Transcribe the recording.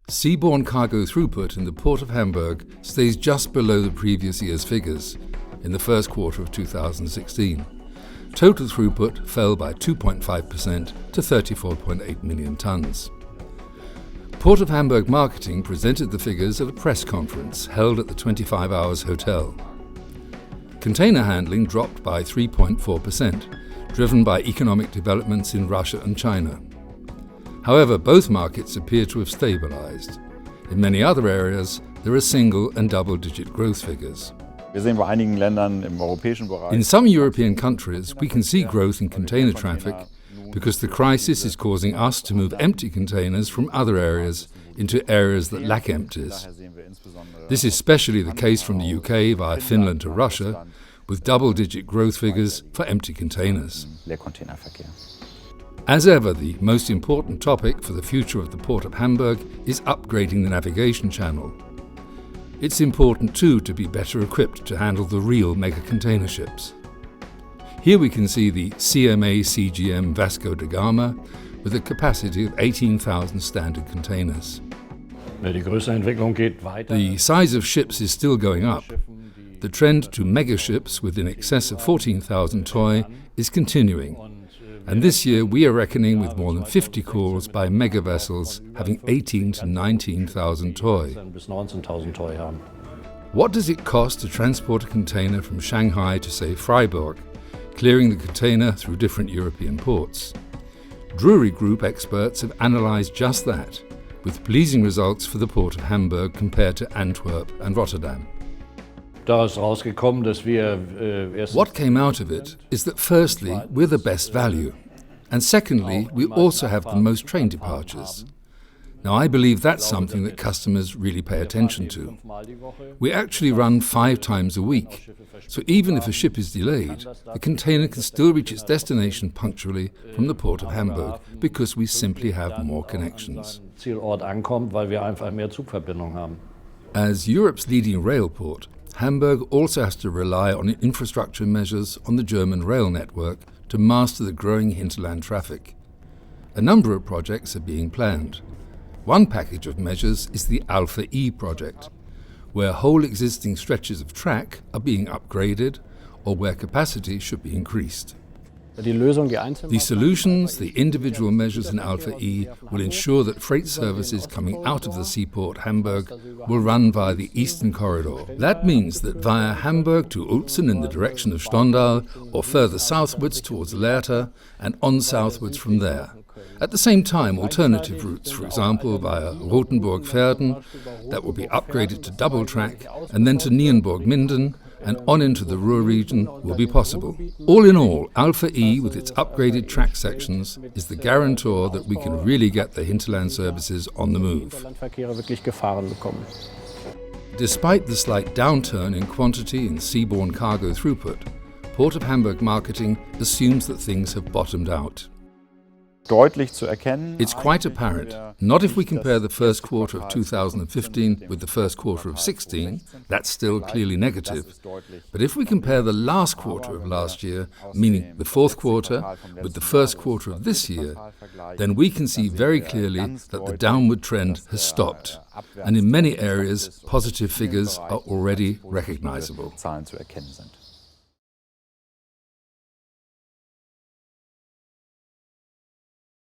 Seaborne cargo throughput in the Port of Hamburg stays just below the previous year's figures in the first quarter of 2016. Total throughput fell by 2.5% to 34.8 million tonnes. Port of Hamburg Marketing presented the figures at a press conference held at the 25 Hours Hotel. Container handling dropped by 3.4%, driven by economic developments in Russia and China. However, both markets appear to have stabilized. In many other areas, there are single and double-digit growth figures. In some European countries, we can see growth in container traffic because the crisis is causing us to move empty containers from other areas into areas that lack empties. This is especially the case from the UK via Finland to Russia, with double-digit growth figures for empty containers. As ever, the most important topic for the future of the Port of Hamburg is upgrading the navigation channel. It's important too to be better equipped to handle the real mega container ships. Here we can see the CMA CGM Vasco da Gama with a capacity of 18,000 standard containers. The size of ships is still going up. The trend to mega ships with in excess of 14,000 TEU is continuing. And this year we are reckoning with more than 50 calls by mega vessels having 18 to 19,000 TEU. What does it cost to transport a container from Shanghai to, say, Freiburg, clearing the container through different European ports? Drury Group experts have analysed just that, with pleasing results for the Port of Hamburg compared to Antwerp and Rotterdam. What came out of it is that firstly, we're the best value, and secondly, we also have the most train departures. Now, I believe that's something that customers really pay attention to. We actually run 5 times a week, so even if a ship is delayed, the container can still reach its destination punctually from the Port of Hamburg because we simply have more connections. As Europe's leading rail port, Hamburg also has to rely on infrastructure measures on the German rail network to master the growing hinterland traffic. A number of projects are being planned. One package of measures is the Alpha E project, where whole existing stretches of track are being upgraded or where capacity should be increased. The solutions, the individual measures in Alpha E, will ensure that freight services coming out of the seaport Hamburg will run via the Eastern Corridor. That means that via Hamburg to Uelzen in the direction of Stendal, or further southwards towards Lehrte, and on southwards from there. At the same time, alternative routes, for example via Rothenburg-Verden, that will be upgraded to double track, and then to Nienburg-Minden, and on into the Ruhr region will be possible. All in all, Alpha E with its upgraded track sections is the guarantor that we can really get the hinterland services on the move. Despite the slight downturn in quantity in seaborne cargo throughput, Port of Hamburg Marketing assumes that things have bottomed out. It's quite apparent, not if we compare the first quarter of 2015 with the first quarter of 16, that's still clearly negative, but if we compare the last quarter of last year, meaning the fourth quarter, with the first quarter of this year, then we can see very clearly that the downward trend has stopped, and in many areas positive figures are already recognizable.